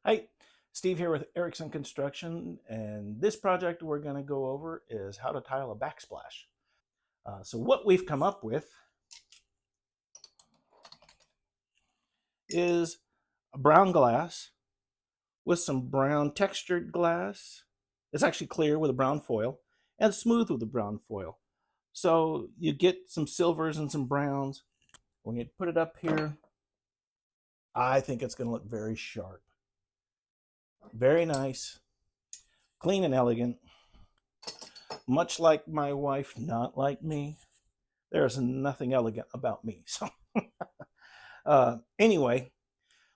Hi, Steve here with Ericsson Construction, and this project we're going to go over is how to tile a backsplash. So what we've come up with is a brown glass with some brown textured glass. It's actually clear with a brown foil and smooth with a brown foil. So you get some silvers and some browns. When you put it up here, I think it's going to look very sharp. Very nice, clean and elegant. Much like my wife, not like me. There's nothing elegant about me. So anyway,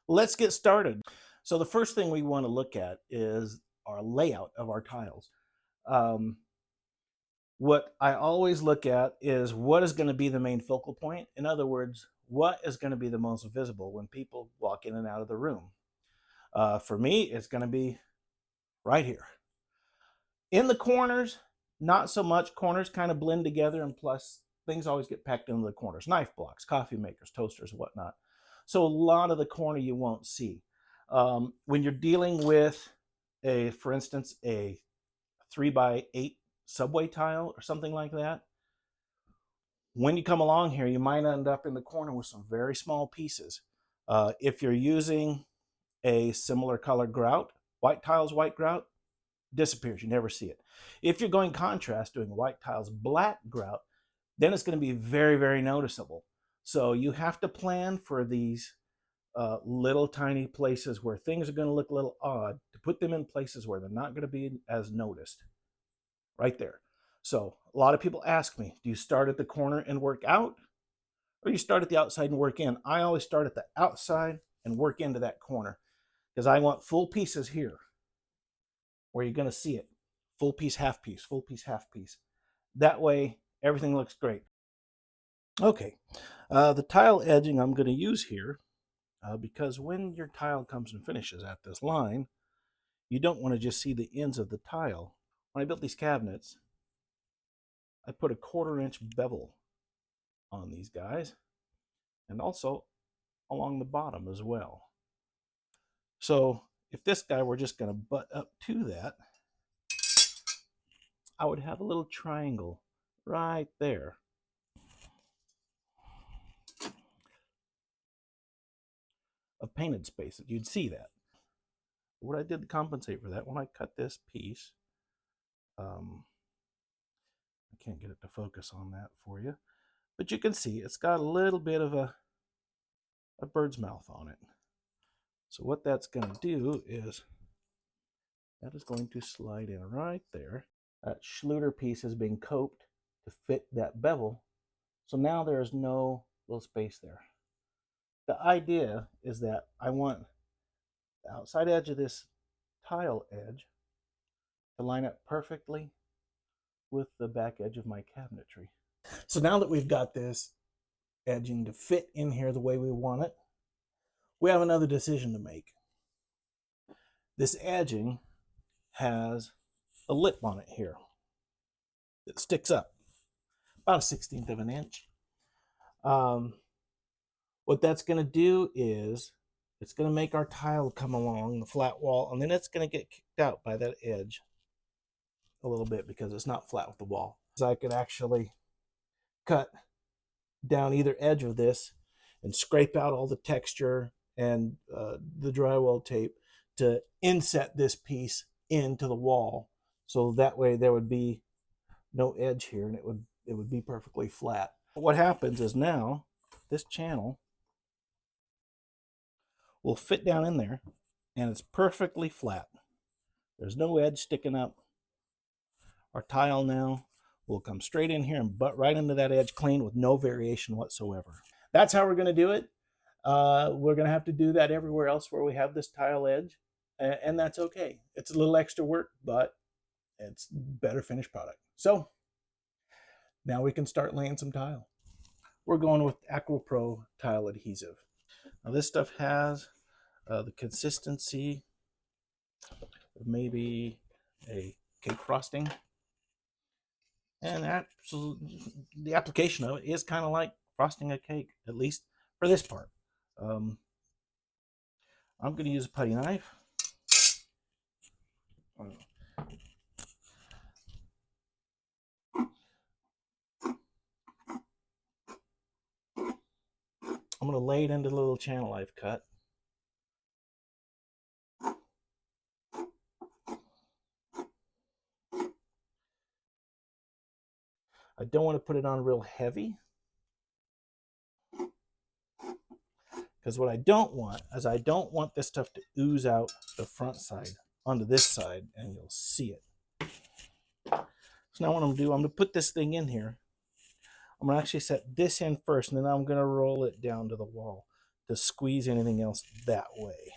let's get started. So the first thing we want to look at is our layout of our tiles. What I always look at is what is going to be the main focal point. In other words, what is going to be the most visible when people walk in and out of the room. For me, it's going to be right here. In the corners, not so much. Corners kind of blend together, and plus things always get packed into the corners. Knife blocks, coffee makers, toasters, whatnot. So a lot of the corner you won't see. When you're dealing with, for instance, a 3x8 subway tile or something like that, when you come along here, you might end up in the corner with some very small pieces. If you're using a similar color grout, white tiles, white grout, disappears. You never see it. If you're going contrast, doing white tiles, black grout, then it's going to be very, very noticeable. So you have to plan for these little tiny places where things are going to look a little odd, to put them in places where they're not going to be as noticed. Right there. So a lot of people ask me, do you start at the corner and work out, or you start at the outside and work in? I always start at the outside and work into that corner, because I want full pieces here where you're going to see it. Full piece, half piece, full piece, half piece. That way, everything looks great. Okay, the tile edging I'm going to use here, because when your tile comes and finishes at this line, you don't want to just see the ends of the tile. When I built these cabinets, I put a 1/4-inch bevel on these guys, and also along the bottom as well. So if this guy were just going to butt up to that, I would have a little triangle right there. Of painted space, that you'd see that. What I did to compensate for that, when I cut this piece, I can't get it to focus on that for you, but you can see it's got a little bit of a bird's mouth on it. So what that's going to do is, that is going to slide in right there. That Schluter piece has been coped to fit that bevel, so now there's no little space there. The idea is that I want the outside edge of this tile edge to line up perfectly with the back edge of my cabinetry. So now that we've got this edging to fit in here the way we want it, we have another decision to make. This edging has a lip on it here that sticks up about 1/16 of an inch. What that's going to do is it's going to make our tile come along the flat wall, and then it's going to get kicked out by that edge a little bit because it's not flat with the wall. So I could actually cut down either edge of this and scrape out all the texture and the drywall tape to inset this piece into the wall, so that way there would be no edge here and it would be perfectly flat. What happens is now this channel will fit down in there and it's perfectly flat. There's no edge sticking up. Our tile now will come straight in here and butt right into that edge clean with no variation whatsoever. That's how we're going to do it. We're going to have to do that everywhere else where we have this tile edge, and that's okay. It's a little extra work, but it's better finished product. So now we can start laying some tile. We're going with AquaPro tile adhesive. Now this stuff has the consistency of maybe a cake frosting, and the application of it is kind of like frosting a cake, at least for this part. I'm going to use a putty knife. lay it into the little channel I've cut. I don't want to put it on real heavy, because what I don't want is I don't want this stuff to ooze out the front side onto this side, and you'll see it. So now what I'm going to do, I'm going to put this thing in here. I'm going to actually set this in first, and then I'm going to roll it down to the wall to squeeze anything else that way.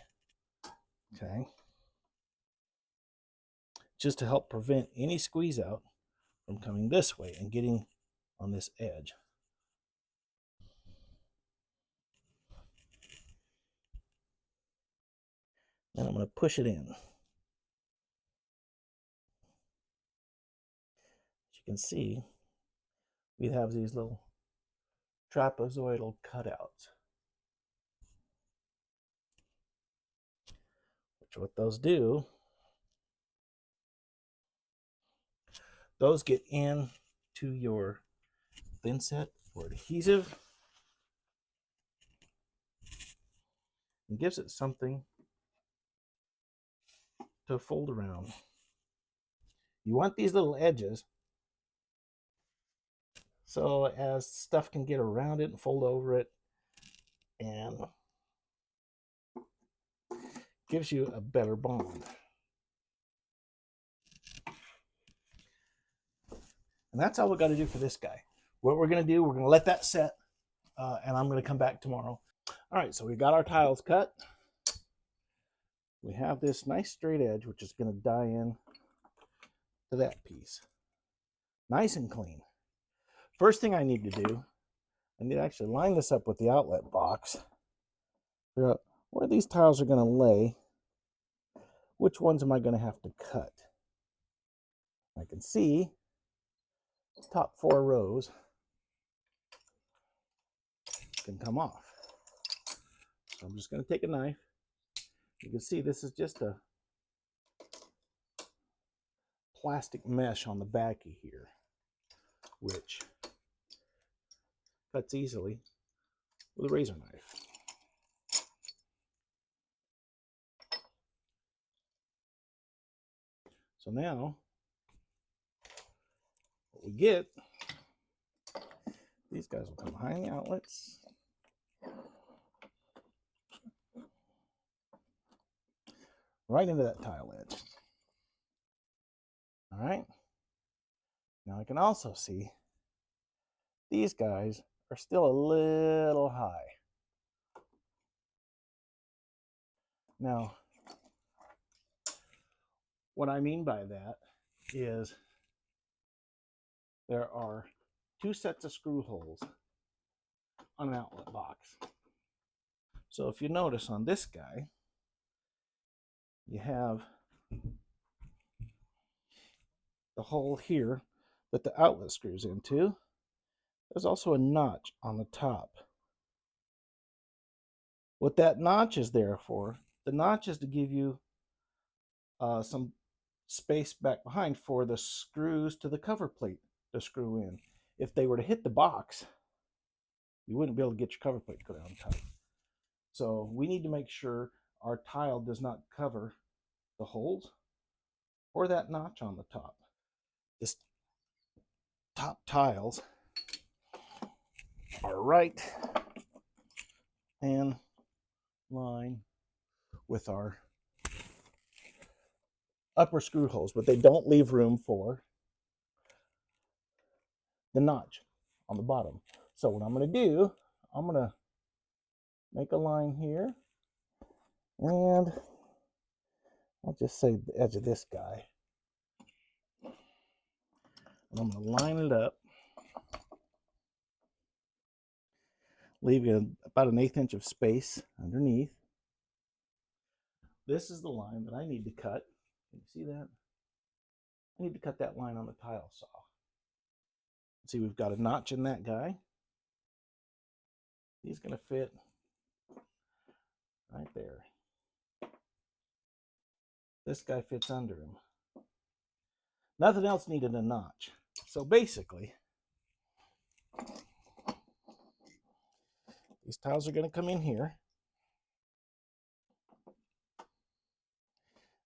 Okay. Just to help prevent any squeeze out from coming this way and getting on this edge. And I'm going to push it in. As you can see, we have these little trapezoidal cutouts. Which what those do, those get into your thin set or adhesive and gives it something to fold around. You want these little edges so as stuff can get around it and fold over it, and gives you a better bond. And that's all we got to do for this guy. What we're going to do, we're going to let that set, and I'm going to come back tomorrow. All right, so we got our tiles cut. We have this nice straight edge, which is going to die in to that piece. Nice and clean. First thing I need to do, I need to actually line this up with the outlet box. Figure out where these tiles are going to lay. Which ones am I going to have to cut? I can see the top 4 rows can come off. So I'm just going to take a knife. You can see this is just a plastic mesh on the back of here, which cuts easily with a razor knife. So now what we get, these guys will come behind the outlets. Right into that tile edge. All right. Now I can also see these guys are still a little high. Now, what I mean by that is there are 2 sets of screw holes on an outlet box. So if you notice on this guy, you have the hole here that the outlet screws into. There's also a notch on the top. What that notch is there for, the notch is to give you some space back behind for the screws to the cover plate to screw in. If they were to hit the box, you wouldn't be able to get your cover plate to go down tight. So we need to make sure our tile does not cover the holes or that notch on the top. This top tiles are right in line with our upper screw holes, but they don't leave room for the notch on the bottom. So what I'm going to do, I'm going to make a line here, and I'll just say the edge of this guy. And I'm going to line it up, leaving about an 1/8 inch of space underneath. This is the line that I need to cut. Can you see that? I need to cut that line on the tile saw. See, we've got a notch in that guy. He's going to fit right there. This guy fits under him. Nothing else needed a notch. So basically, These tiles are going to come in here.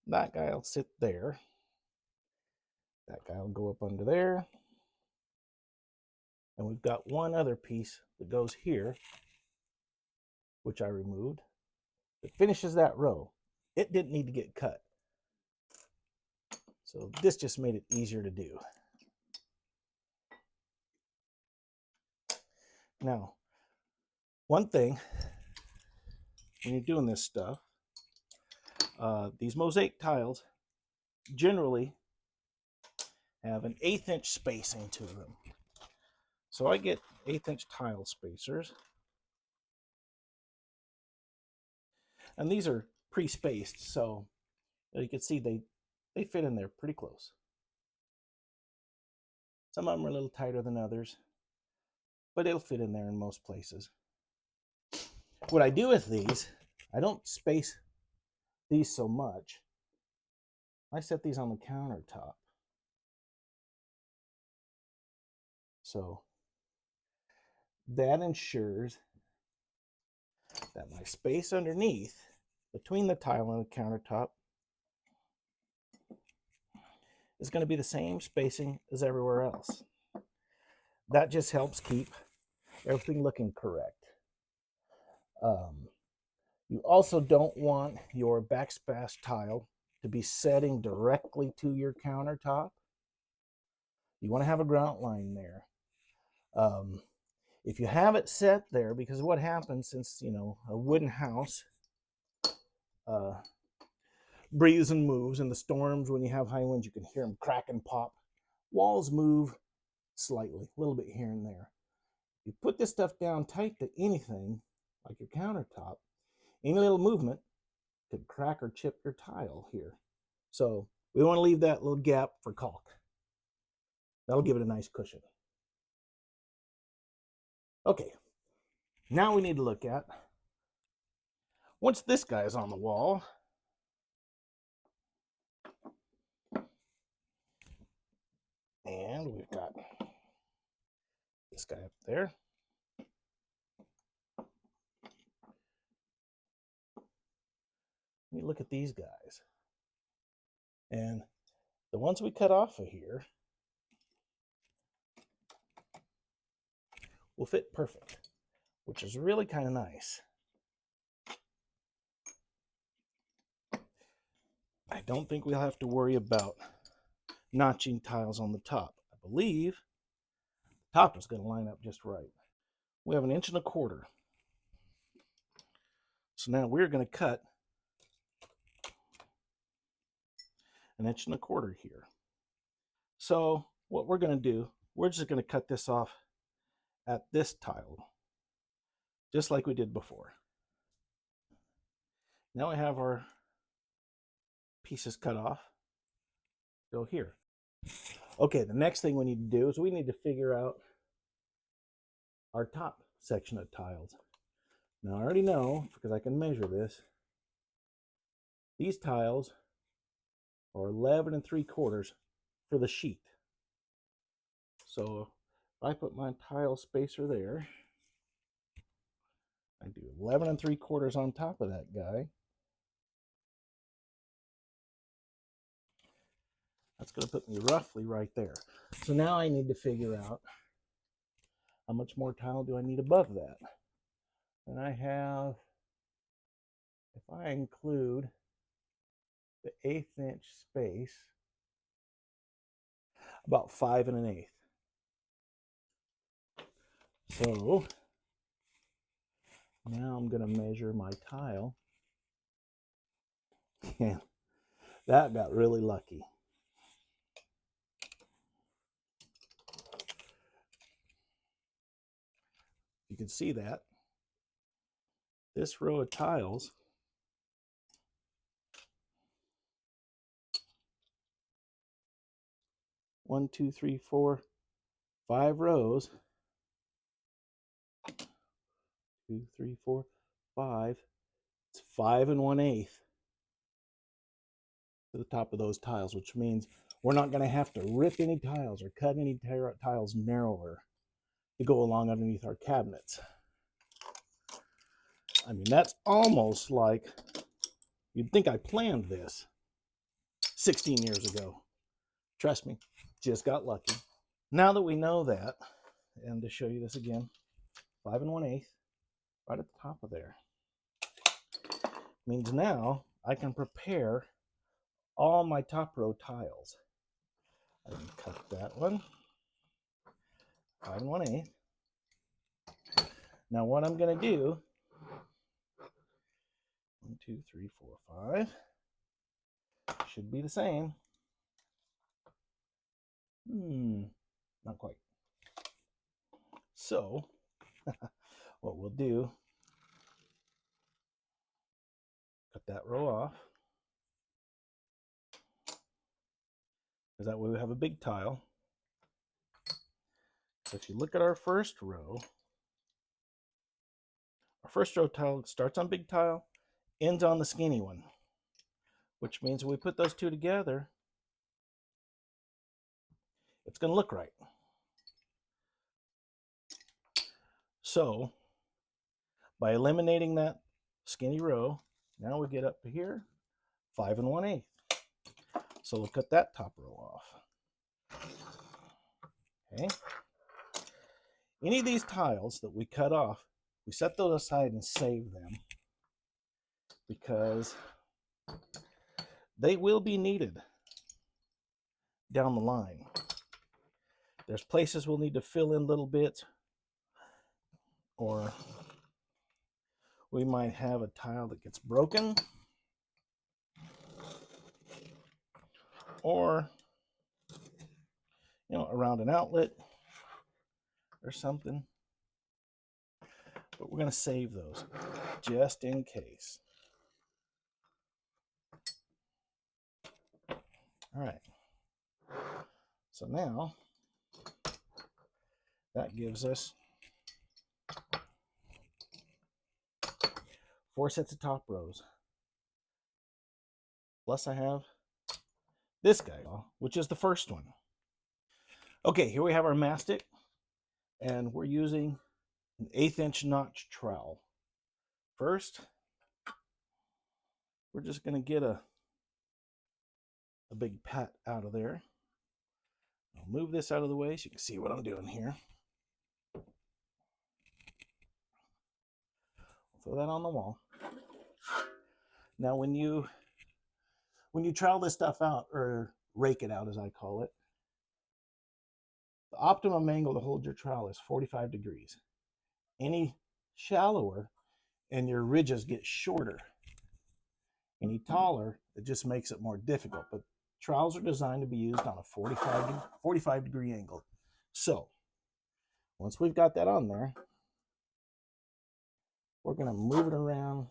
That guy will sit there. That guy will go up under there. And we've got one other piece that goes here, which I removed, that finishes that row. It didn't need to get cut. So this just made it easier to do. Now, one thing, when you're doing this stuff, these mosaic tiles generally have an 1/8 inch spacing to them. So I get 1/8 inch tile spacers. And these are pre-spaced, so you can see they fit in there pretty close. Some of them are a little tighter than others, but it'll fit in there in most places. What I do with these, I don't space these so much. I set these on the countertop. So that ensures that my space underneath, between the tile and the countertop, is going to be the same spacing as everywhere else. That just helps keep everything looking correct. You also don't want your backsplash tile to be setting directly to your countertop. You want to have a grout line there. If you have it set there, because what happens, since a wooden house breathes and moves, in the storms when you have high winds, you can hear them crack and pop. Walls move slightly, a little bit here and there. You put this stuff down tight to anything like your countertop, any little movement could crack or chip your tile here. So we want to leave that little gap for caulk. That'll give it a nice cushion. Okay, now we need to look at, once this guy is on the wall, and we've got this guy up there. You look at these guys. And the ones we cut off of here will fit perfect, which is really kind of nice. I don't think we'll have to worry about notching tiles on the top. I believe the top is going to line up just right. We have 1.25 inches. So now we're going to cut 1.25 inches here. So what we're going to do, we're just going to cut this off at this tile, just like we did before. Now we have our pieces cut off. Go here. Okay, the next thing we need to do is we need to figure out our top section of tiles. Now I already know, because I can measure this, these tiles are 11 3/4 for the sheet. So if I put my tile spacer there, I do 11 3/4 on top of that guy. That's going to put me roughly right there. So now I need to figure out how much more tile do I need above that. And I have, if I include the 1/8 inch space, about 5 1/8. So now I'm going to measure my tile. Yeah, that got really lucky. You can see that this row of tiles one, two, three, four, 5 rows. 2, 3, 4, 5. It's 5 1/8 to the top of those tiles, which means we're not going to have to rip any tiles or cut any tiles narrower to go along underneath our cabinets. I mean, that's almost like you'd think I planned this 16 years ago. Trust me, just got lucky. Now that we know that, and to show you this again, 5 1/8, right at the top of there, means now I can prepare all my top row tiles. I can cut that one, 5 1/8. Now what I'm going to do, 1, 2, 3, 4, 5, should be the same. Not quite. So what we'll do, cut that row off, because that way we have a big tile. So if you look at our first row tile starts on big tile, ends on the skinny one, which means when we put those two together, it's going to look right. So by eliminating that skinny row, now we get up to here, 5 1/8. So we'll cut that top row off. Okay. Any of these tiles that we cut off, we set those aside and save them, because they will be needed down the line. There's places we'll need to fill in little bits, or we might have a tile that gets broken, or around an outlet or something. But we're going to save those just in case. All right. So now that gives us 4 sets of top rows. Plus I have this guy, which is the first one. Okay, here we have our mastic, and we're using an 1/8 inch notch trowel. First, we're just going to get a big pat out of there. I'll move this out of the way so you can see what I'm doing here. Throw that on the wall. Now when you trowel this stuff out, or rake it out as I call it, the optimum angle to hold your trowel is 45 degrees. Any shallower and your ridges get shorter. Any taller, it just makes it more difficult. But trowels are designed to be used on a 45 degree angle. So once we've got that on there, we're going to move it around,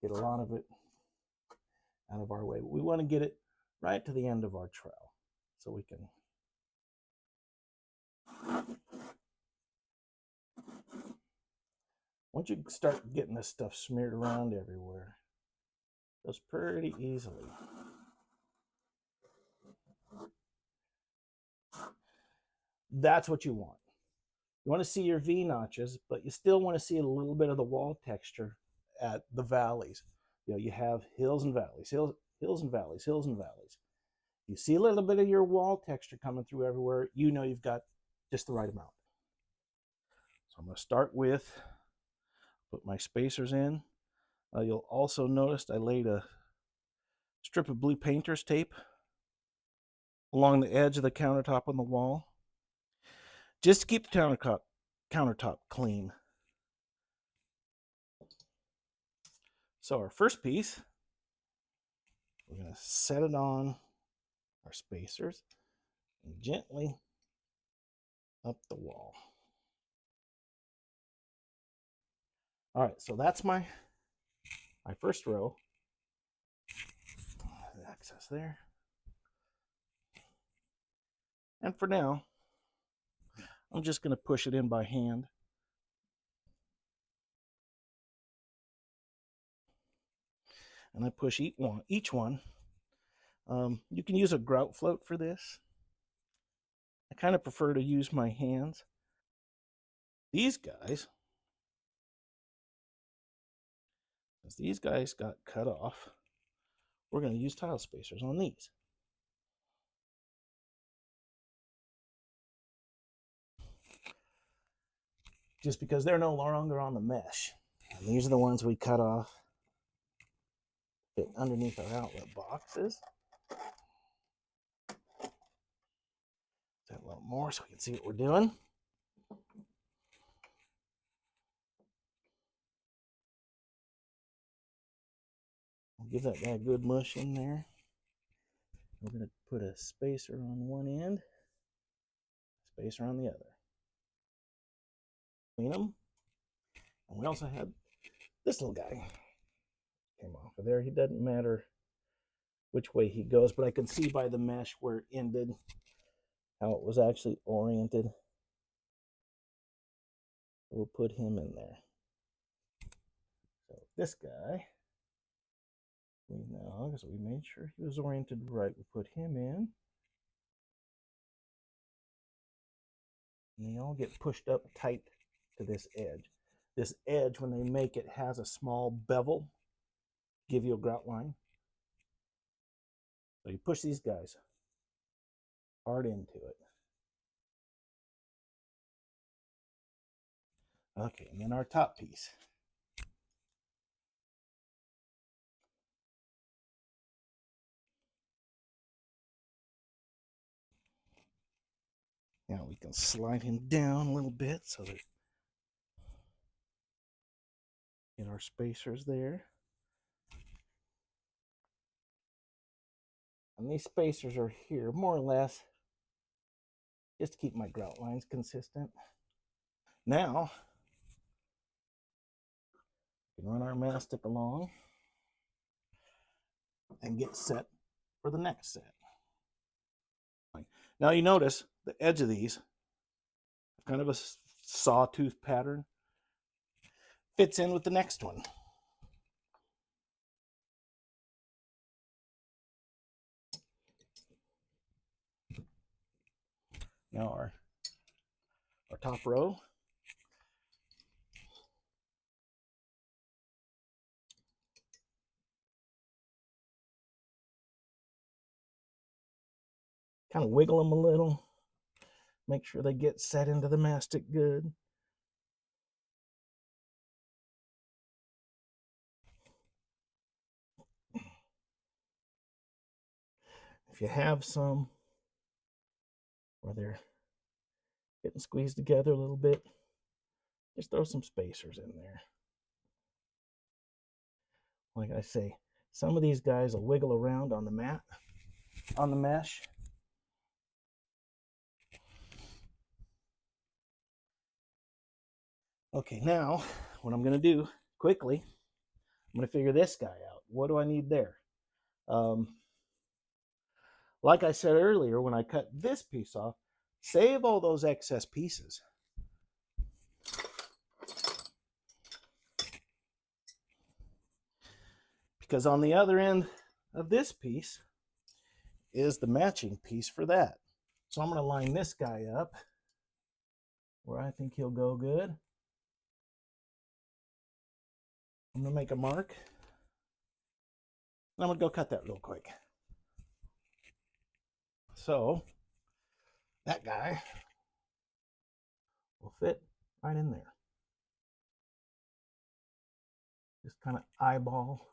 get a lot of it out of our way. But we want to get it right to the end of our trowel so we can once you start getting this stuff smeared around everywhere, it goes pretty easily. That's what you want. You want to see your V notches, but you still want to see a little bit of the wall texture at the valleys. You have hills and valleys, hills and valleys, hills and valleys. You see a little bit of your wall texture coming through everywhere, you've got just the right amount. So I'm going to start with, put my spacers in. You'll also notice I laid a strip of blue painter's tape along the edge of the countertop on the wall, just to keep the countertop clean. So our first piece, we're going to set it on our spacers and gently up the wall. All right, so that's my first row. Access there. And for now, I'm just going to push it in by hand. And I push each one. You can use a grout float for this. I kind of prefer to use my hands. These guys As these guys got cut off, we're going to use tile spacers on these. Just because they're no longer on the mesh. And these are the ones we cut off, fit underneath our outlet boxes. A little more so we can see what we're doing. We'll give that guy a good mush in there. We're going to put a spacer on one end, spacer on the other. Clean them. And we also had this little guy. Came off of there. He doesn't matter which way he goes, but I can see by the mesh where it ended how it was actually oriented. We'll put him in there. So this guy, we know, because we made sure he was oriented right. We put him in. And they all get pushed up tight to this edge. This edge, when they make it, has a small bevel, give you a grout line. So you push these guys hard into it. Okay, and then our top piece. Now we can slide him down a little bit so that get our spacers there. And these spacers are here more or less just to keep my grout lines consistent. Now, we can run our mastic along and get set for the next set. Now you notice the edge of these, kind of a sawtooth pattern, fits in with the next one. Now our top row. Kind of wiggle them a little. Make sure they get set into the mastic good. If you have some where they're getting squeezed together a little bit, just throw some spacers in there. Like I say, some of these guys will wiggle around on the mat, on the mesh. Okay, now what I'm going to do quickly, I'm going to figure this guy out. What do I need there? Like I said earlier, when I cut this piece off, save all those excess pieces. Because on the other end of this piece is the matching piece for that. So I'm going to line this guy up where I think he'll go good. I'm going to make a mark. And I'm going to go cut that real quick. So that guy will fit right in there. Just kind of eyeball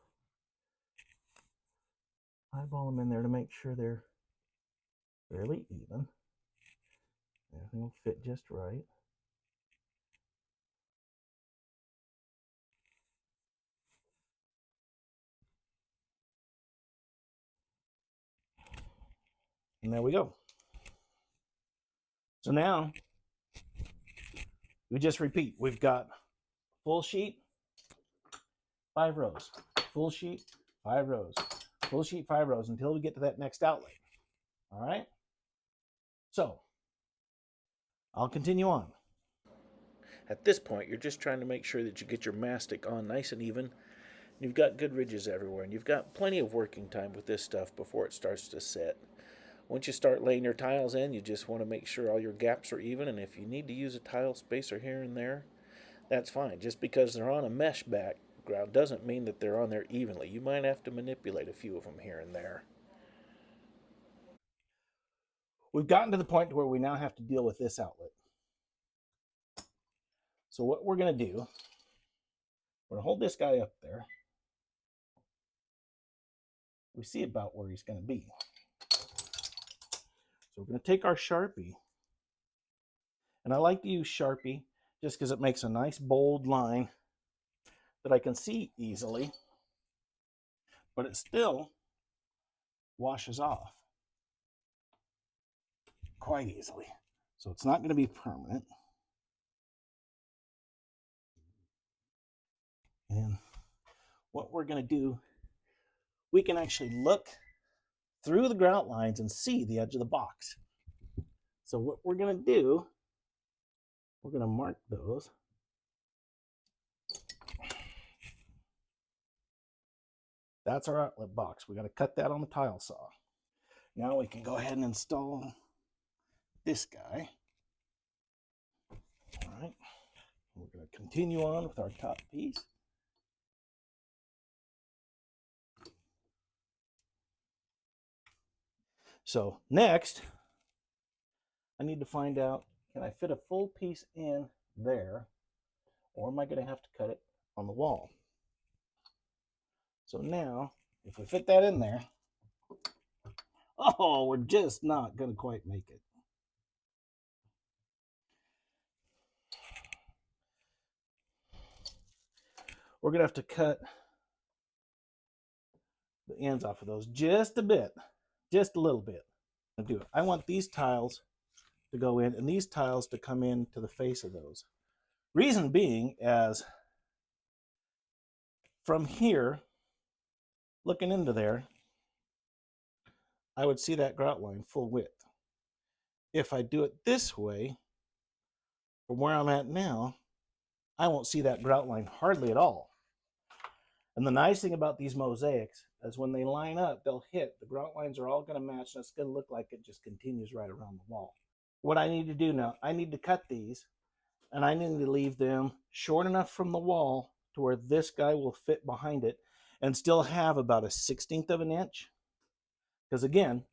them in there to make sure they're fairly even. Everything will fit just right. And there we go. So now we just repeat. We've got full sheet, 5 rows, full sheet, 5 rows, full sheet, 5 rows until we get to that next outlet. All right. So I'll continue on. At this point, you're just trying to make sure that you get your mastic on nice and even. You've got good ridges everywhere, and you've got plenty of working time with this stuff before it starts to set. Once you start laying your tiles in, you just want to make sure all your gaps are even, and if you need to use a tile spacer here and there, that's fine. Just because they're on a mesh grout doesn't mean that they're on there evenly. You might have to manipulate a few of them here and there. We've gotten to the point where we now have to deal with this outlet. So what we're going to do, we're going to hold this guy up there. We see about where he's going to be. So we're going to take our Sharpie. And I like to use Sharpie just because it makes a nice bold line that I can see easily, but it still washes off quite easily. So it's not going to be permanent. And what we're going to do, we can actually look through the grout lines and see the edge of the box. So what we're going to do, we're going to mark those. That's our outlet box. We got to cut that on the tile saw. Now we can go ahead and install this guy. All right. We're going to continue on with our top piece. So next, I need to find out, can I fit a full piece in there, or am I going to have to cut it on the wall? So now, if we fit that in there, oh, we're just not going to quite make it. We're going to have to cut the ends off of those just a bit, just a little bit. I want these tiles to go in and these tiles to come into the face of those. Reason being, as from here, looking into there, I would see that grout line full width. If I do it this way, from where I'm at now, I won't see that grout line hardly at all. And the nice thing about these mosaics is when they line up, they'll hit. The grout lines are all going to match, and it's going to look like it just continues right around the wall. What I need to do now, I need to cut these, and I need to leave them short enough from the wall to where this guy will fit behind it and still have about 1/16 of an inch. Because again,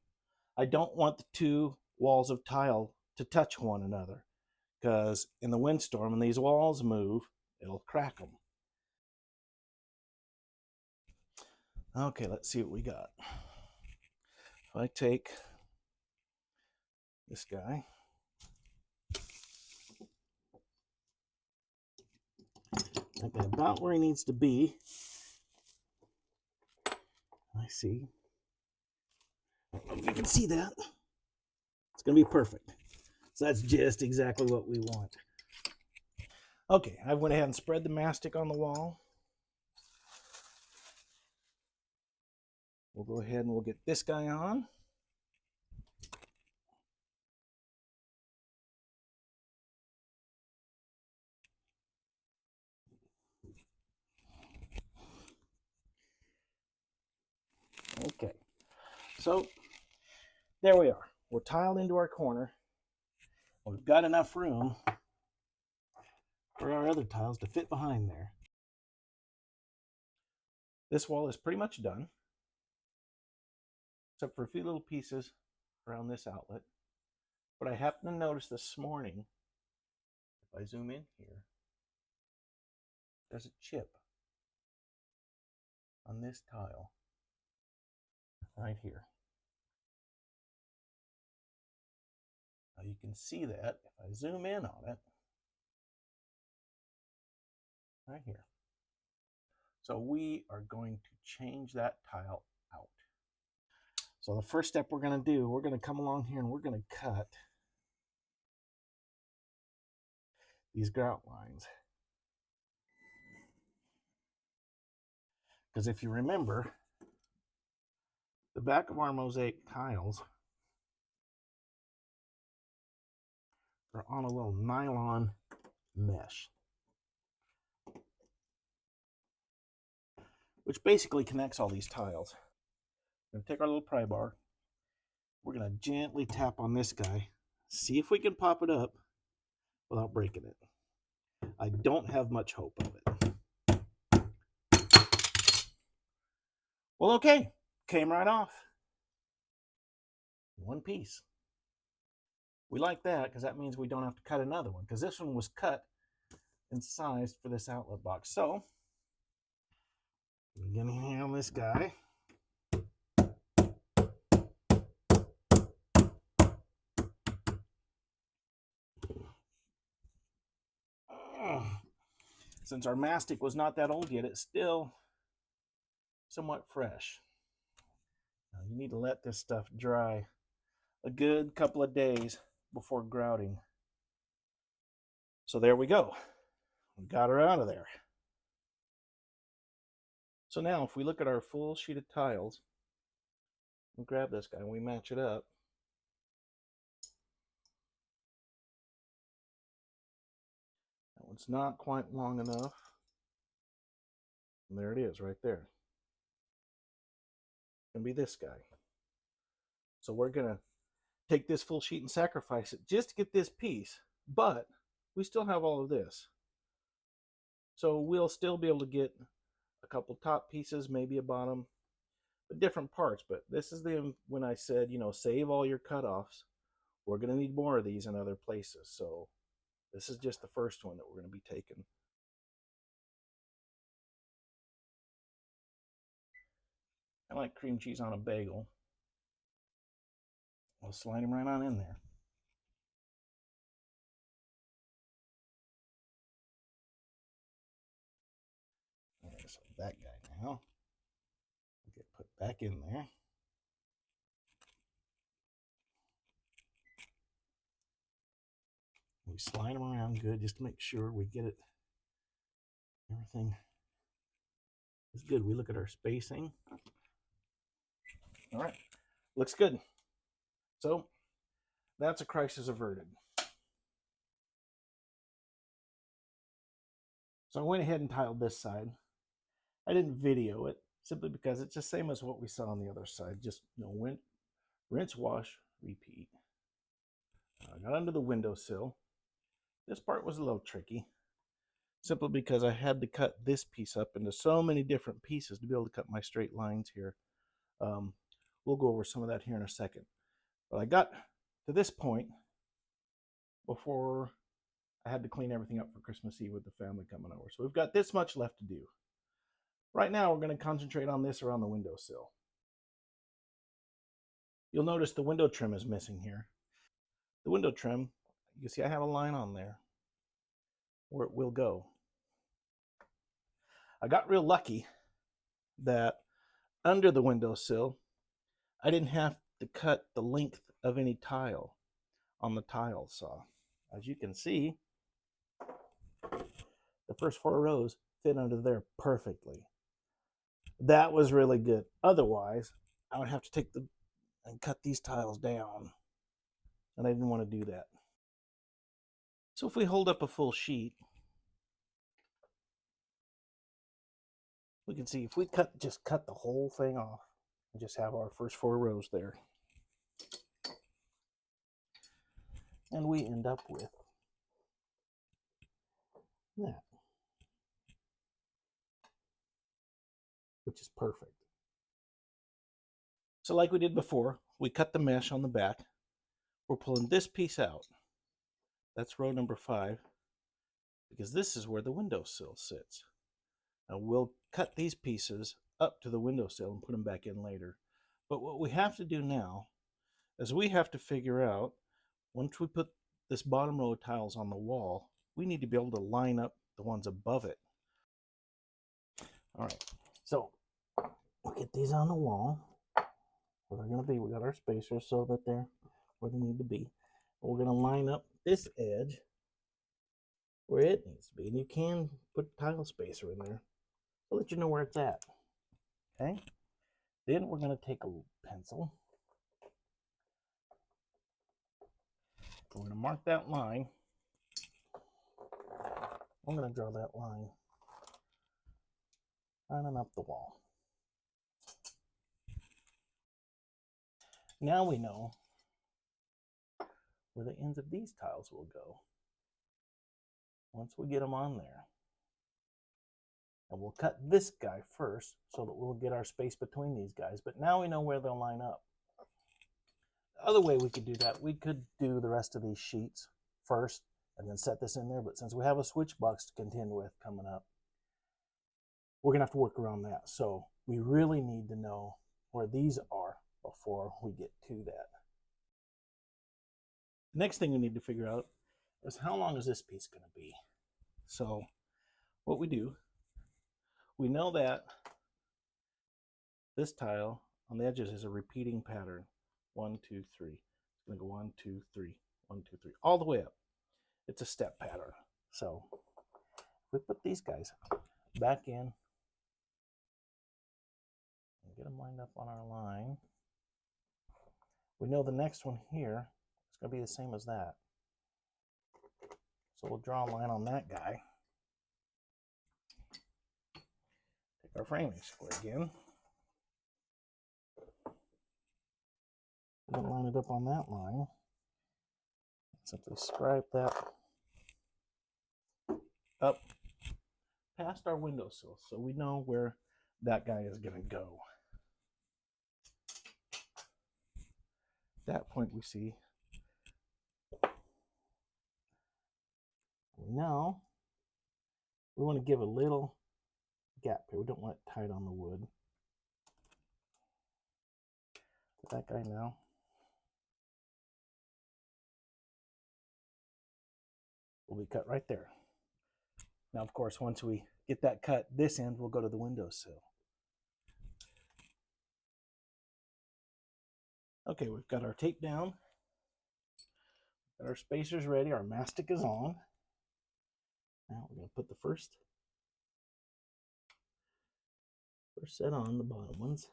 I don't want the two walls of tile to touch one another, because in the windstorm, when these walls move, it'll crack them. Okay, let's see what we got. If I take this guy, okay, about where he needs to be. I see. I don't know if you can see that. It's going to be perfect. So that's just exactly what we want. Okay, I went ahead and spread the mastic on the wall. We'll go ahead and we'll get this guy on. Okay, so there we are. We're tiled into our corner. We've got enough room for our other tiles to fit behind there. This wall is pretty much done, except for a few little pieces around this outlet. But I happened to notice this morning, if I zoom in here, there's a chip on this tile right here. Now you can see that if I zoom in on it, right here. So we are going to change that tile out. So the first step we're going to do, we're going to come along here and we're going to cut these grout lines. Because if you remember, the back of our mosaic tiles are on a little nylon mesh, which basically connects all these tiles. We're going to take our little pry bar. We're going to gently tap on this guy. See if we can pop it up without breaking it. I don't have much hope of it. Well, okay, came right off. One piece. We like that because that means we don't have to cut another one, because this one was cut and sized for this outlet box. So we're gonna handle this guy. Since our mastic was not that old yet, it's still somewhat fresh. Now you need to let this stuff dry a good couple of days before grouting. So there we go. We got her out of there. So now if we look at our full sheet of tiles, we grab this guy and we match it up. That one's not quite long enough. And there it is right there. It's gonna be this guy. So we're gonna take this full sheet and sacrifice it just to get this piece, but we still have all of this. So we'll still be able to get a couple top pieces, maybe a bottom, but different parts. But this is the when I said, you know, save all your cutoffs. We're going to need more of these in other places. So this is just the first one that we're going to be taking. I like cream cheese on a bagel. I'll slide them right on in there. Okay, so that guy now will get put back in there. We slide them around good just to make sure we get it. Everything is good. We look at our spacing. All right, looks good. So that's a crisis averted. So I went ahead and tiled this side. I didn't video it simply because it's the same as what we saw on the other side. Just, you know, rinse, wash, repeat. I got under the windowsill. This part was a little tricky, simply because I had to cut this piece up into so many different pieces to be able to cut my straight lines here. We'll go over some of that here in a second. But I got to this point before I had to clean everything up for Christmas Eve with the family coming over. So we've got this much left to do. Right now, we're going to concentrate on this around the windowsill. You'll notice the window trim is missing here. The window trim, you can see I have a line on there where it will go. I got real lucky that under the windowsill, I didn't have to cut the length of any tile on the tile saw. As you can see, the first 4 rows fit under there perfectly. That was really good. Otherwise, I would have to take and cut these tiles down, and I didn't want to do that. So if we hold up a full sheet, we can see if we just cut the whole thing off and just have our first 4 rows there, and we end up with that, which is perfect. So like we did before, we cut the mesh on the back. We're pulling this piece out. That's row number 5, because this is where the windowsill sits. Now we'll cut these pieces up to the windowsill and put them back in later. But what we have to do now is we have to figure out, once we put this bottom row of tiles on the wall, we need to be able to line up the ones above it. All right, so we'll get these on the wall where they're going to be. We got our spacers so that they're where they need to be. We're going to line up this edge where it needs to be. And you can put a tile spacer in there. I'll let you know where it's at. Okay? Then we're going to take a pencil. We're going to mark that line. I'm going to draw that line lining up the wall. Now we know where the ends of these tiles will go once we get them on there. And we'll cut this guy first so that we'll get our space between these guys. But now we know where they'll line up. The other way we could do that, we could do the rest of these sheets first and then set this in there. But since we have a switch box to contend with coming up, we're going to have to work around that. So we really need to know where these are before we get to that. Next thing we need to figure out is how long is this piece going to be? So what we do, we know that this tile on the edges is a repeating pattern. 1, 2, 3. It's going to go 1, 2, 3, 1, 2, 3, all the way up. It's a step pattern. So if we put these guys back in and get them lined up on our line, we know the next one here is going to be the same as that. So we'll draw a line on that guy. Take our framing square again. We'll line it up on that line. Simply scribe that up past our windowsill so we know where that guy is going to go. At that point we see now we want to give a little gap here. We don't want it tight on the wood. Put that guy now. Will be cut right there. Now, of course, once we get that cut, this end will go to the windowsill. Okay, we've got our tape down. Got our spacers ready. Our mastic is on. Now we're going to put the first set on, the bottom ones.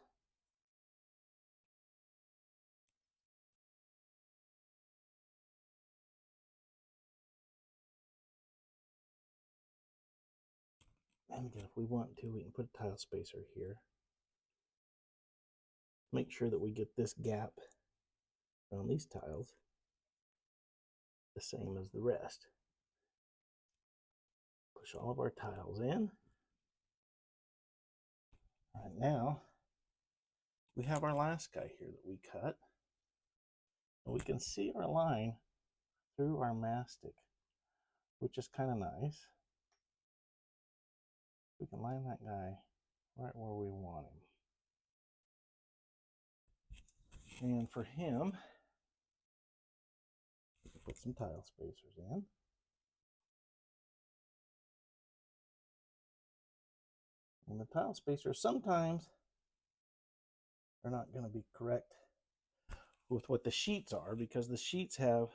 And again, if we want to, we can put a tile spacer here. Make sure that we get this gap around these tiles the same as the rest. Push all of our tiles in. All right, now we have our last guy here that we cut. And we can see our line through our mastic, which is kind of nice. We can line that guy right where we want him. And for him, we can put some tile spacers in. And the tile spacers sometimes are not going to be correct with what the sheets are because the sheets have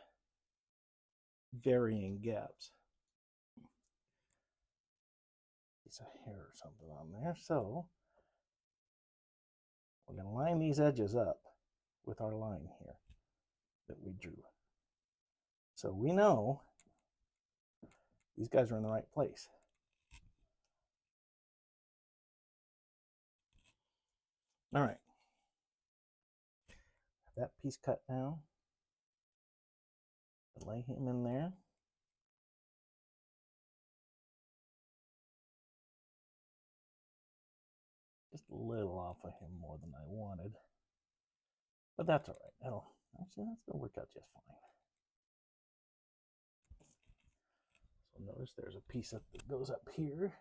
varying gaps. Piece of hair or something on there. So we're going to line these edges up with our line here that we drew. So we know these guys are in the right place. All right. Have that piece cut now. Lay him in there. Just a little off of him more than I wanted. But that's all right. Actually, that's going to work out just fine. So notice there's a piece that goes up here.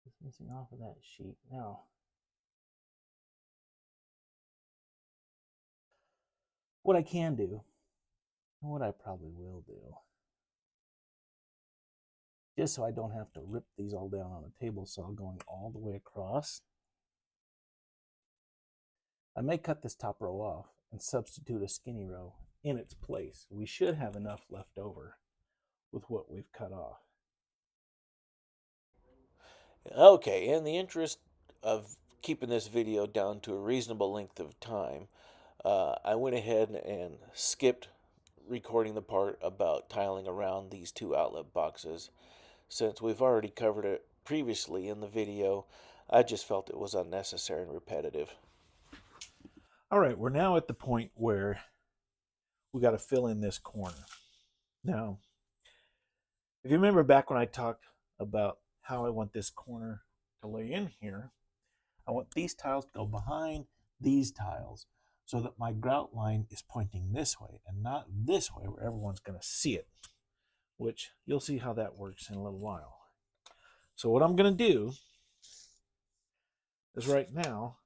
Just missing off of that sheet. Now, what I can do, and what I probably will do, just so I don't have to rip these all down on a table saw going all the way across, I may cut this top row off and substitute a skinny row in its place. We should have enough left over with what we've cut off. Okay, in the interest of keeping this video down to a reasonable length of time, I went ahead and skipped recording the part about tiling around these two outlet boxes. Since we've already covered it previously in the video, I just felt it was unnecessary and repetitive. All right, we're now at the point where we got to fill in this corner. Now, if you remember back when I talked about how I want this corner to lay in here. I want these tiles to go behind these tiles so that my grout line is pointing this way and not this way where everyone's going to see it, which you'll see how that works in a little while. So what I'm going to do is right now,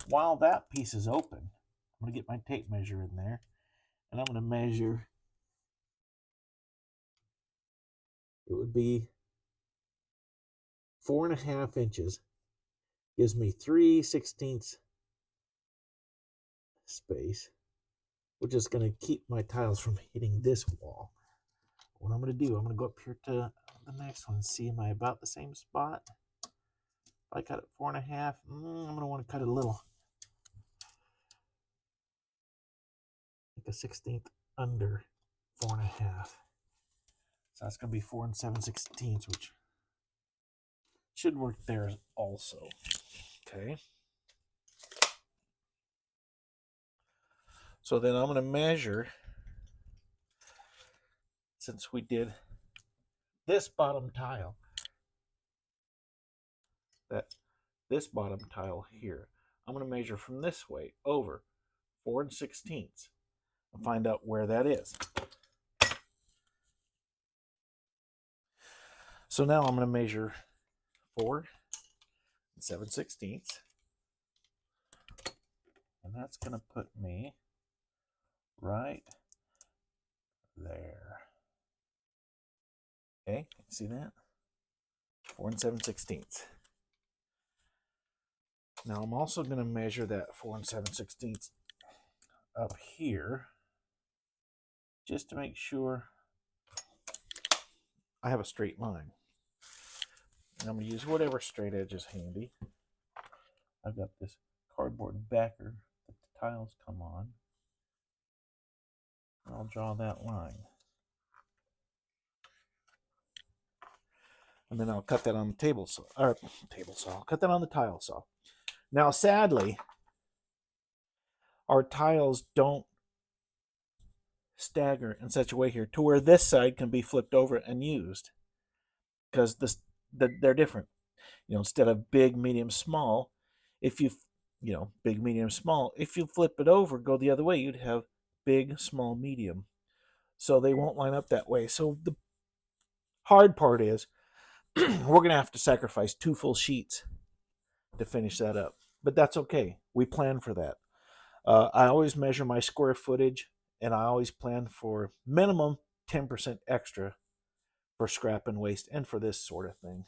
while that piece is open, I'm going to get my tape measure in there, and I'm going to measure, it would be 4.5 inches, gives me 3/16 space, which is going to keep my tiles from hitting this wall. What I'm going to do, I'm going to go up here to the next one and see, am I about the same spot? If I cut it 4.5, I'm going to want to cut it a little, like a 16th under 4.5. So that's going to be 4 7/16, which should work there also. Okay. So then I'm going to measure, since we did this bottom tile, this bottom tile here, I'm going to measure from this way over 4 16 and find out where that is. So now I'm going to measure 4 7/16, and that's going to put me right there. Okay, see that? 4 7/16. Now I'm also going to measure that 4 7/16 up here, just to make sure I have a straight line. And I'm going to use whatever straight edge is handy. I've got this cardboard backer that the tiles come on. I'll draw that line. And then I'll cut that on the table saw. I'll cut that on the tile saw. Now, sadly, our tiles don't stagger in such a way here to where this side can be flipped over and used, because they're different. Instead of big, medium, small, if you big, medium, small, if you flip it over, go the other way, you'd have big, small, medium. So they won't line up that way. So the hard part is we're going to have to sacrifice 2 full sheets to finish that up. But that's okay. We plan for that. I always measure my square footage, and I always plan for minimum 10% extra for scrap and waste and for this sort of thing.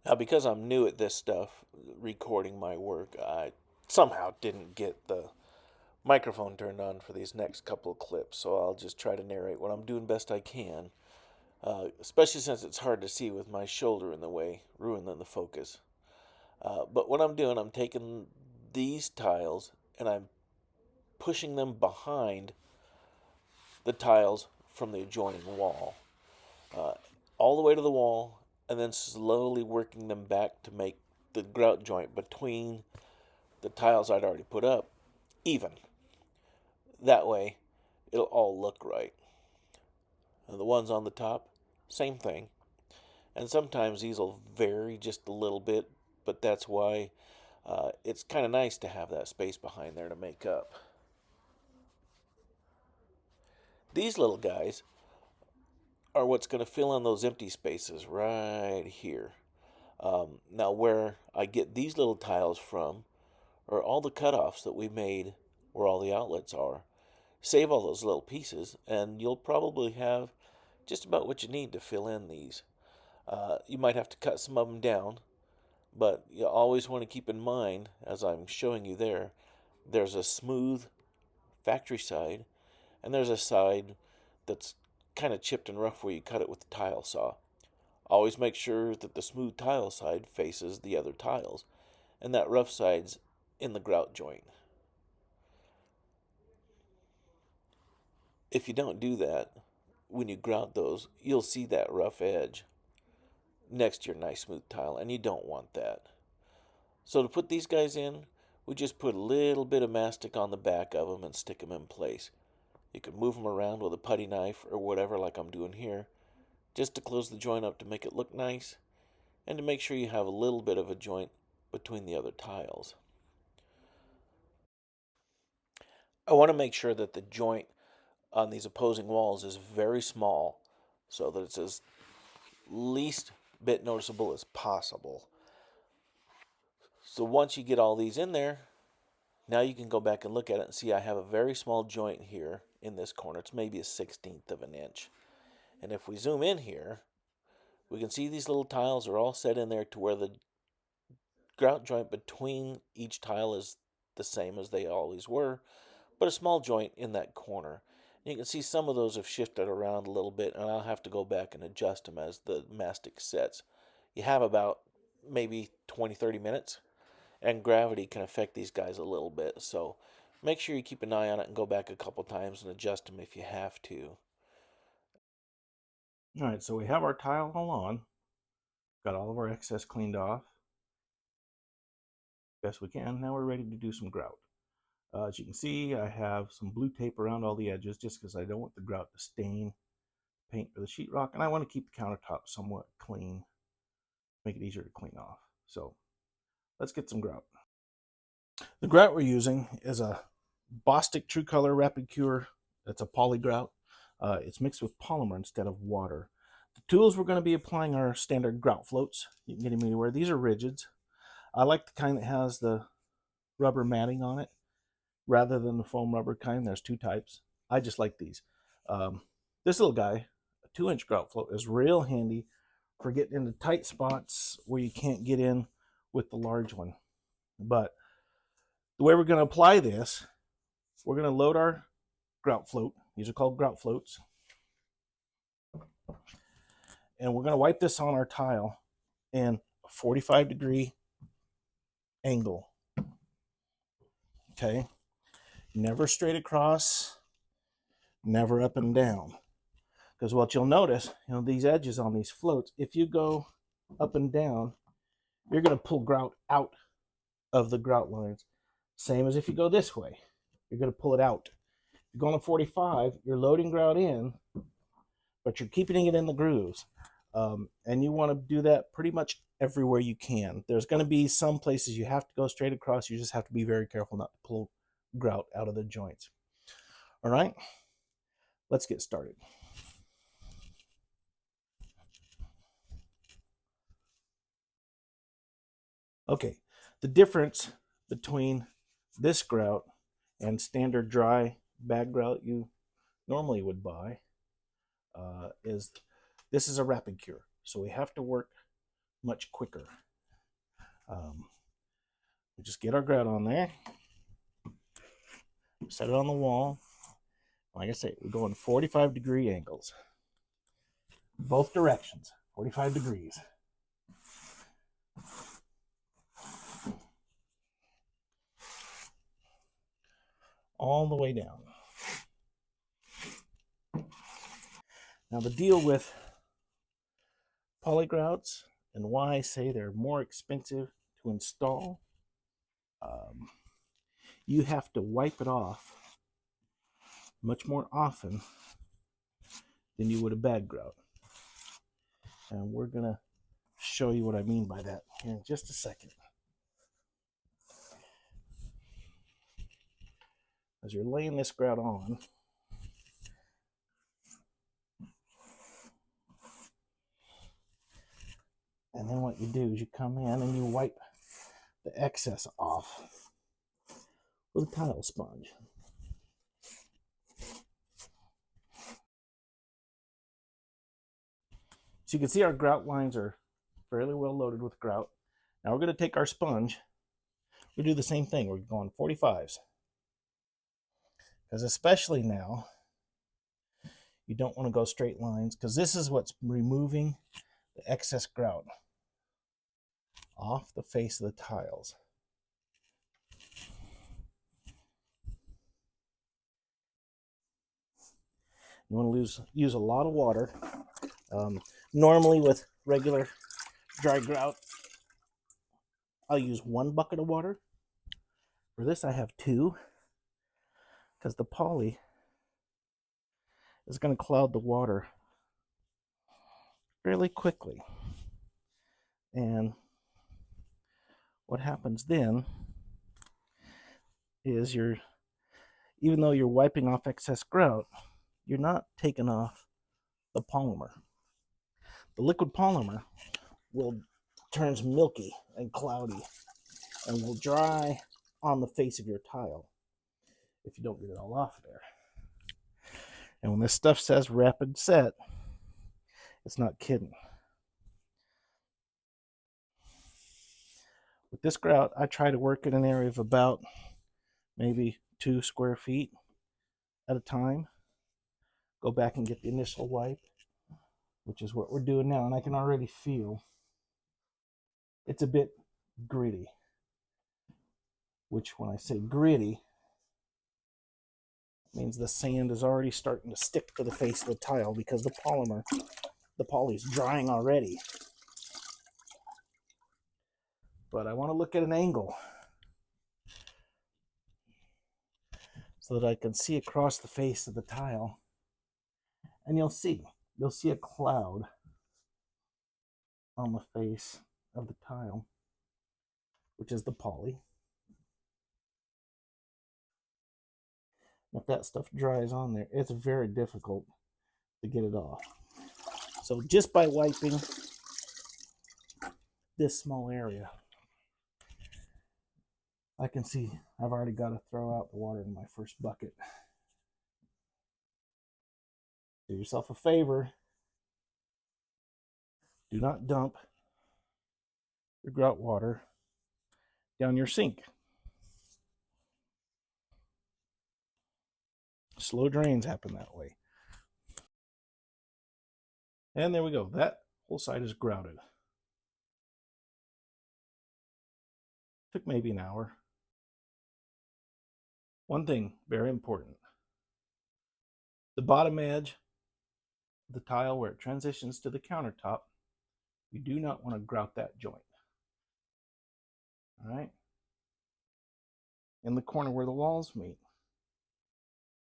Now, because I'm new at this stuff, recording my work, I somehow didn't get the microphone turned on for these next couple of clips, so I'll just try to narrate what I'm doing best I can, especially since it's hard to see with my shoulder in the way, ruining the focus. But what I'm doing, I'm taking these tiles and I'm pushing them behind the tiles from the adjoining wall, all the way to the wall, and then slowly working them back to make the grout joint between the tiles I'd already put up even. That way, it'll all look right. And the ones on the top, same thing. And sometimes these will vary just a little bit, but that's why it's kind of nice to have that space behind there to make up. These little guys are what's going to fill in those empty spaces right here. Now, where I get these little tiles from are all the cutoffs that we made where all the outlets are. Save all those little pieces, and you'll probably have just about what you need to fill in these. You might have to cut some of them down, but you always want to keep in mind, as I'm showing you there, there's a smooth factory side, and there's a side that's kind of chipped and rough where you cut it with the tile saw. Always make sure that the smooth tile side faces the other tiles, and that rough side's in the grout joint. If you don't do that, when you grout those, you'll see that rough edge next to your nice smooth tile, and you don't want that. So to put these guys in, we just put a little bit of mastic on the back of them and stick them in place. You can move them around with a putty knife or whatever like I'm doing here, just to close the joint up to make it look nice and to make sure you have a little bit of a joint between the other tiles. I want to make sure that the joint on these opposing walls is very small so that it's as least bit noticeable as possible. So once you get all these in there, now you can go back and look at it and see I have a very small joint here in this corner. It's maybe a 1/16 of an inch. And if we zoom in here, we can see these little tiles are all set in there to where the grout joint between each tile is the same as they always were, but a small joint in that corner. And you can see some of those have shifted around a little bit, and I'll have to go back and adjust them as the mastic sets. You have about maybe 20-30 minutes, and gravity can affect these guys a little bit, so make sure you keep an eye on it and go back a couple times and adjust them if you have to. All right, so we have our tile all on. Got all of our excess cleaned off. Best we can. Now we're ready to do some grout. As you can see, I have some blue tape around all the edges just because I don't want the grout to stain paint or the sheetrock, and I want to keep the countertop somewhat clean, make it easier to clean off. So let's get some grout. The grout we're using is a Bostik True Color Rapid Cure. It's a poly grout. It's mixed with polymer instead of water. The tools we're going to be applying are standard grout floats. You can get them anywhere. These are rigids. I like the kind that has the rubber matting on it rather than the foam rubber kind. There's two types. I just like these. This little guy, a 2-inch grout float, is real handy for getting into tight spots where you can't get in with the large one. But the way we're going to apply this, we're going to load our grout float. These are called grout floats. And we're going to wipe this on our tile in a 45-degree angle. Okay? Never straight across, never up and down. Because what you'll notice, these edges on these floats, if you go up and down, you're going to pull grout out of the grout lines. Same as if you go this way. You're going to pull it out. If you're going to 45, you're loading grout in, but you're keeping it in the grooves. And you want to do that pretty much everywhere you can. There's going to be some places you have to go straight across. You just have to be very careful not to pull grout out of the joints. All right, let's get started. Okay, the difference between this grout and standard dry bag grout you normally would buy is this is a rapid cure, so we have to work much quicker. We just get our grout on there, set it on the wall. Like I say, we go in 45-degree angles, both directions, 45 degrees. All the way down. Now the deal with poly grouts and why I say they're more expensive to install, you have to wipe it off much more often than you would a bag grout. And we're going to show you what I mean by that here in just a second. As you're laying this grout on, and then what you do is you come in and you wipe the excess off with a tile sponge. So you can see our grout lines are fairly well loaded with grout. Now we're going to take our sponge. We do the same thing. We're going 45s. Because especially now, you don't want to go straight lines because this is what's removing the excess grout off the face of the tiles. You want to use a lot of water. Normally with regular dry grout, I'll use 1 bucket of water. For this I have 2 because the poly is going to cloud the water fairly quickly. And what happens then is even though you're wiping off excess grout, you're not taking off the polymer. The liquid polymer will turns milky and cloudy and will dry on the face of your tile if you don't get it all off there. And when this stuff says rapid set, it's not kidding. With this grout, I try to work in an area of about maybe 2 square feet at a time. Go back and get the initial wipe, which is what we're doing now, and I can already feel it's a bit gritty, which when I say gritty means the sand is already starting to stick to the face of the tile because the poly is drying already. But I want to look at an angle so that I can see across the face of the tile, and you'll see a cloud on the face of the tile, which is the poly. If that stuff dries on there, it's very difficult to get it off. So just by wiping this small area, I can see I've already got to throw out the water in my first bucket. Do yourself a favor. Do not dump your grout water down your sink. Slow drains happen that way. And there we go. That whole side is grouted. Took maybe an hour. One thing very important. The bottom edge of the tile where it transitions to the countertop, we do not want to grout that joint. All right? In the corner where the walls meet,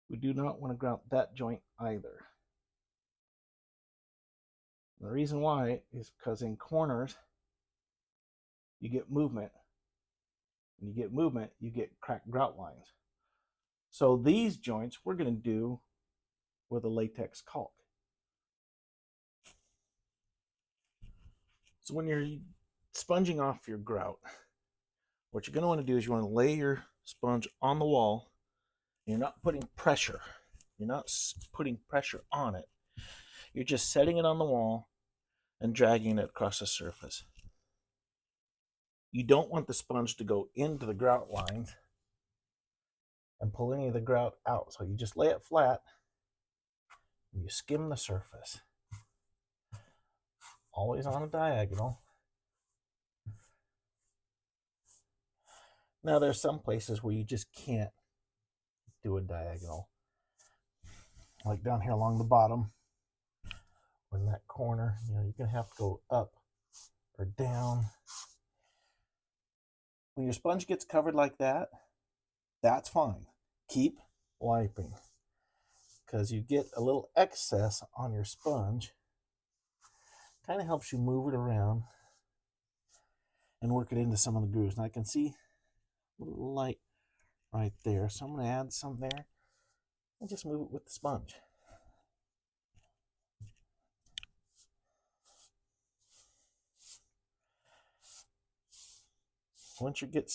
we do not want to grout that joint either. The reason why is because in corners, you get movement. When you get movement, you get cracked grout lines. So these joints we're going to do with a latex caulk. So when you're sponging off your grout, what you're going to want to do is you want to lay your sponge on the wall. You're not putting pressure. You're not putting pressure on it. You're just setting it on the wall and dragging it across the surface. You don't want the sponge to go into the grout lines and pull any of the grout out. So you just lay it flat and you skim the surface. Always on a diagonal. Now there's some places where you just can't do a diagonal. Like down here along the bottom or in that corner, you're going to have to go up or down. When your sponge gets covered like that, that's fine. Keep wiping because you get a little excess on your sponge. Kind of helps you move it around and work it into some of the grooves. And I can see a little light right there. So I'm going to add some there and just move it with the sponge. Once you get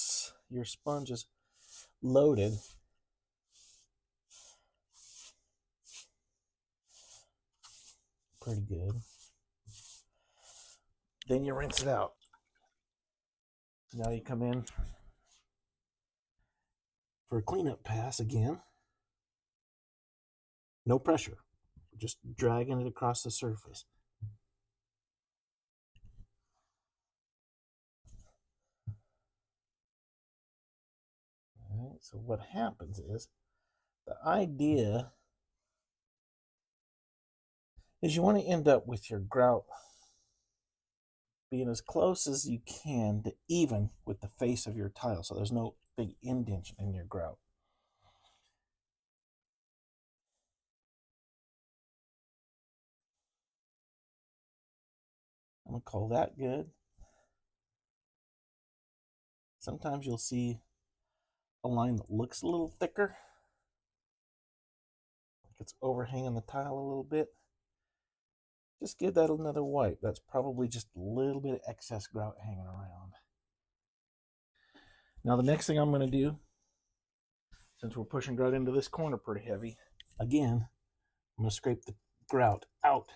your sponges loaded, pretty good, then you rinse it out. So now you come in for a cleanup pass again. No pressure, just dragging it across the surface. All right, so what happens is, the idea is you want to end up with your grout being as close as you can to even with the face of your tile, so there's no big indentation in your grout. I'm gonna call that good. Sometimes you'll see a line that looks a little thicker, like it's overhanging the tile a little bit. Just give that another wipe. That's probably just a little bit of excess grout hanging around. Now the next thing I'm going to do, since we're pushing grout into this corner pretty heavy, again, I'm going to scrape the grout out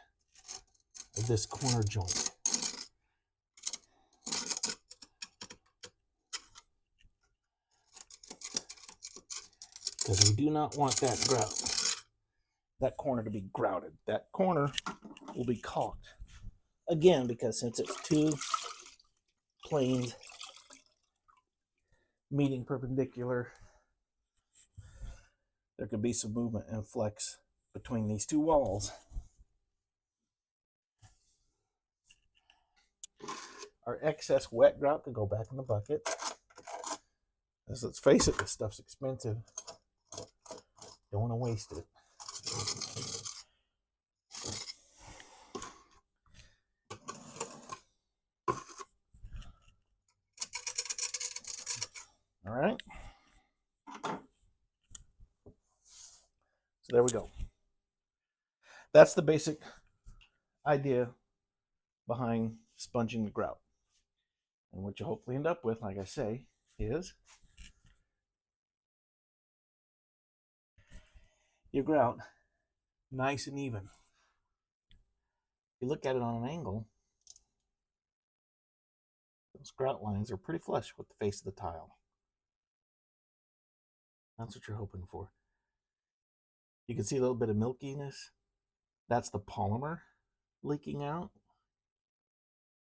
of this corner joint. Because we do not want that corner to be grouted. That corner will be caulked. Again, because since it's two planes meeting perpendicular, there could be some movement and flex between these two walls. Our excess wet grout could go back in the bucket. As let's face it, this stuff's expensive. Don't want to waste it. All right. So there we go. That's the basic idea behind sponging the grout. And what you hopefully end up with, like I say, is your grout nice and even. If you look at it on an angle, those grout lines are pretty flush with the face of the tile. That's what you're hoping for. You can see a little bit of milkiness. That's the polymer leaking out.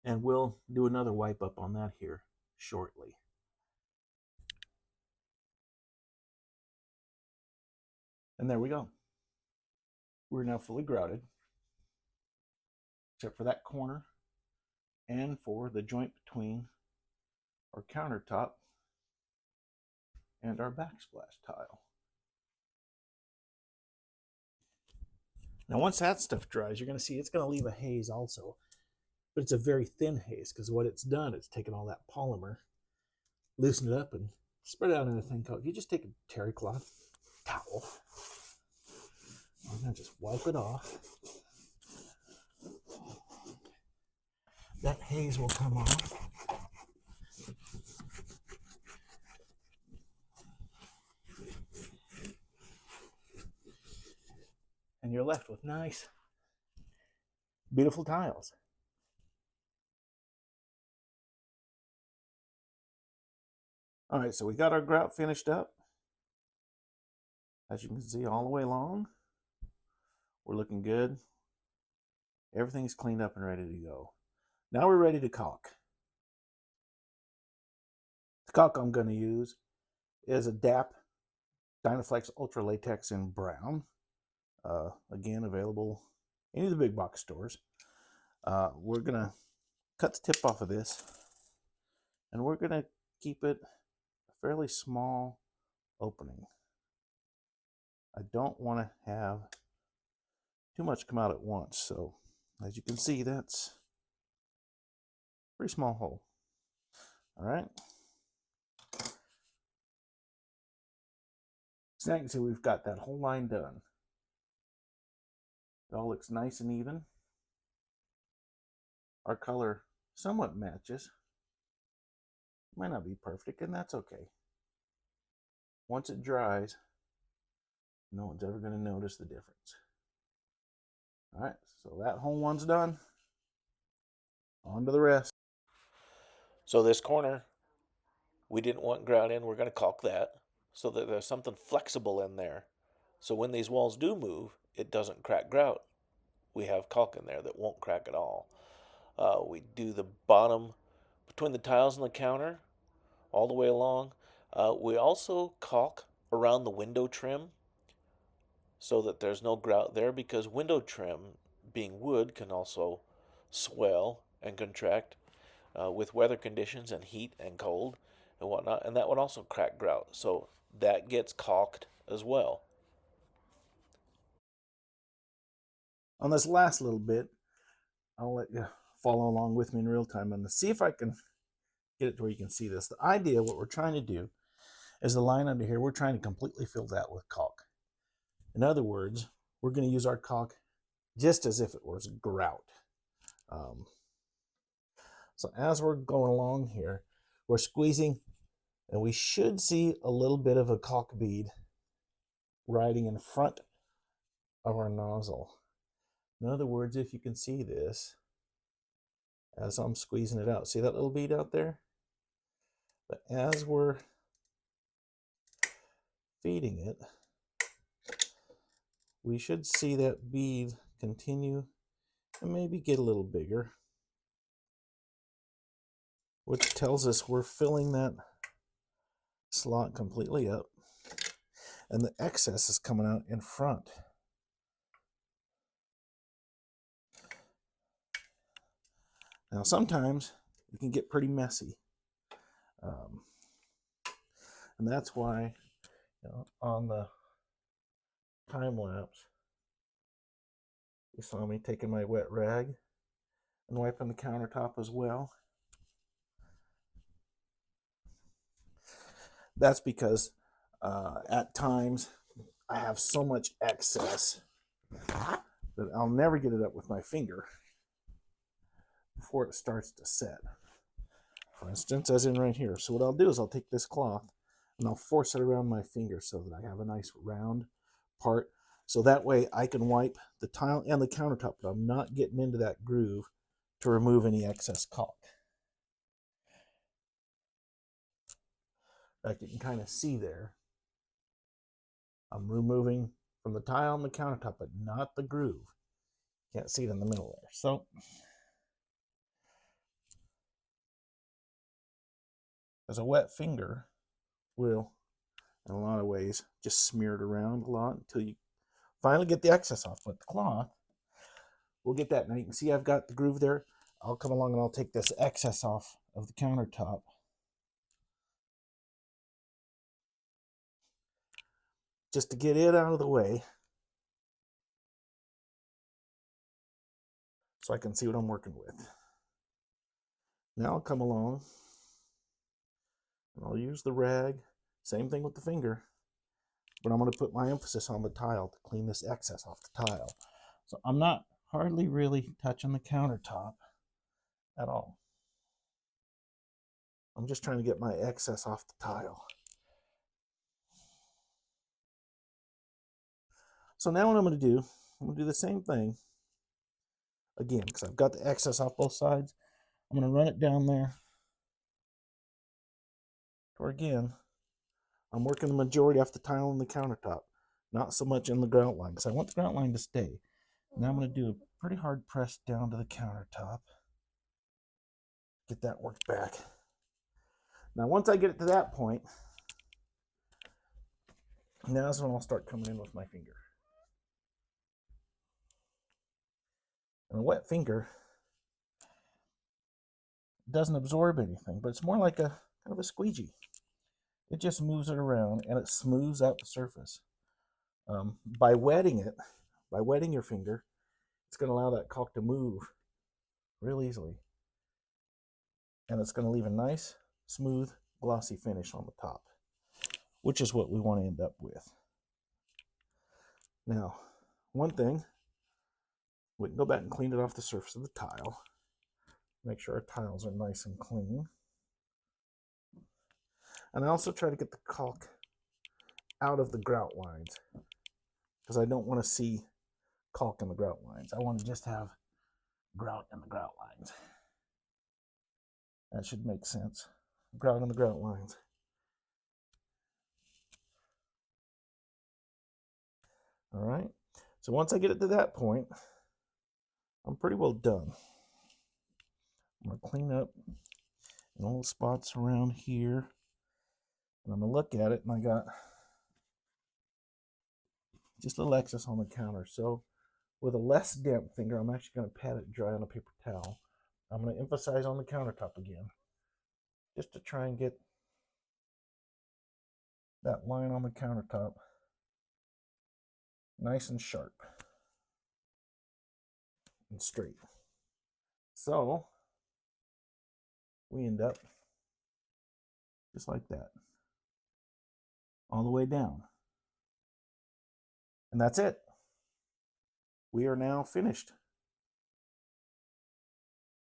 And we'll do another wipe up on that here shortly. And there we go. We're now fully grouted, except for that corner and for the joint between our countertop and our backsplash tile. Now once that stuff dries, you're going to see it's going to leave a haze also. But it's a very thin haze because what it's done is taken all that polymer, loosened it up, and spread it out in a thin coat. If you just take a terry cloth towel, I'm going to just wipe it off. That haze will come off. And you're left with nice, beautiful tiles. All right, so we got our grout finished up. As you can see all the way along, we're looking good. Everything's cleaned up and ready to go. Now we're ready to caulk. The caulk I'm going to use is a DAP Dynaflex Ultra Latex in brown. Again, available in any of the big box stores. We're going to cut the tip off of this, and we're going to keep it a fairly small opening. I don't want to have too much come out at once, so as you can see, that's a pretty small hole. All right. So now you can see we've got that whole line done. It all looks nice and even. Our color somewhat matches. Might not be perfect, and that's okay. Once it dries, no one's ever going to notice the difference. All right, so that whole one's done. On to the rest. So this corner, we didn't want grout in. We're going to caulk that so that there's something flexible in there. So when these walls do move, it doesn't crack grout. We have caulk in there that won't crack at all. We do the bottom between the tiles and the counter all the way along. We also caulk around the window trim so that there's no grout there, because window trim, being wood, can also swell and contract with weather conditions and heat and cold and whatnot, and that would also crack grout. So that gets caulked as well. On this last little bit, I'll let you follow along with me in real time and see if I can get it to where you can see this. The idea, what we're trying to do, is the line under here, we're trying to completely fill that with caulk. In other words, we're going to use our caulk just as if it was grout. So as we're going along here, we're squeezing, and we should see a little bit of a caulk bead riding in front of our nozzle. In other words, if you can see this, as I'm squeezing it out, see that little bead out there? But as we're feeding it, we should see that bead continue and maybe get a little bigger, which tells us we're filling that slot completely up, and the excess is coming out in front. Now sometimes it can get pretty messy, and that's why, on the time lapse, you saw me taking my wet rag and wiping the countertop as well. That's because at times I have so much excess that I'll never get it up with my finger before it starts to set. For instance, as in right here. So what I'll do is I'll take this cloth and I'll force it around my finger so that I have a nice round part. So that way I can wipe the tile and the countertop, but I'm not getting into that groove to remove any excess caulk. In fact, you can kind of see there, I'm removing from the tile and the countertop, but not the groove. Can't see it in the middle there. So as a wet finger will, in a lot of ways, just smear it around a lot until you finally get the excess off. But the cloth, we'll get that. Now you can see I've got the groove there. I'll come along and I'll take this excess off of the countertop. Just to get it out of the way so I can see what I'm working with. Now I'll come along and I'll use the rag. Same thing with the finger. But I'm going to put my emphasis on the tile to clean this excess off the tile. So I'm not hardly really touching the countertop at all. I'm just trying to get my excess off the tile. So now what I'm going to do, I'm going to do the same thing again, because I've got the excess off both sides. I'm going to run it down there to where, again, I'm working the majority off the tile and the countertop, not so much in the grout line, because I want the grout line to stay. Now I'm going to do a pretty hard press down to the countertop. Get that worked back. Now once I get it to that point, now's when I'll start coming in with my finger. And a wet finger doesn't absorb anything, but it's more like a kind of a squeegee. It just moves it around and it smooths out the surface. By wetting it, by wetting your finger, it's going to allow that caulk to move real easily. And it's going to leave a nice, smooth, glossy finish on the top, which is what we want to end up with. Now, one thing, we can go back and clean it off the surface of the tile. Make sure our tiles are nice and clean. And I also try to get the caulk out of the grout lines, because I don't want to see caulk in the grout lines. I want to just have grout in the grout lines. That should make sense. Grout in the grout lines. All right. So once I get it to that point, I'm pretty well done. I'm going to clean up little spots around here. And I'm going to look at it, and I got just a little excess on the counter. So with a less damp finger, I'm actually going to pat it dry on a paper towel. I'm going to emphasize on the countertop again, just to try and get that line on the countertop nice and sharp and straight. So we end up just like that, all the way down. And that's it. We are now finished.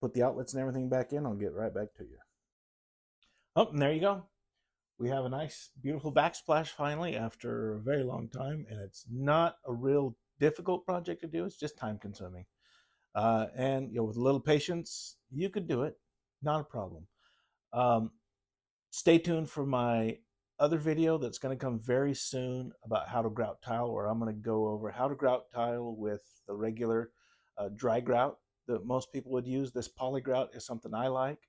Put the outlets and everything back in. I'll get right back to you. Oh, and there you go. We have a nice, beautiful backsplash finally after a very long time. And it's not a real difficult project to do. It's just time consuming. And with a little patience, you could do it. Not a problem. Um, Stay tuned for my other video that's going to come very soon about how to grout tile, where I'm going to go over how to grout tile with the regular dry grout that most people would use. This poly grout is something I like,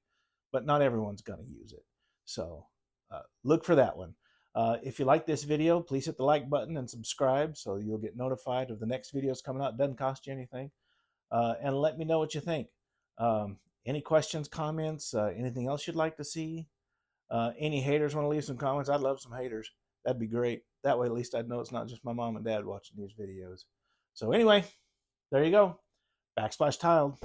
but not everyone's going to use it. So look for that one. If you like this video, please hit the like button and subscribe so you'll get notified of the next videos coming out. It doesn't cost you anything. And let me know what you think. Any questions, comments, anything else you'd like to see? Any haters want to leave some comments? I'd love some haters. That'd be great. That way, at least I'd know it's not just my mom and dad watching these videos. So anyway, there you go. Backsplash tiled.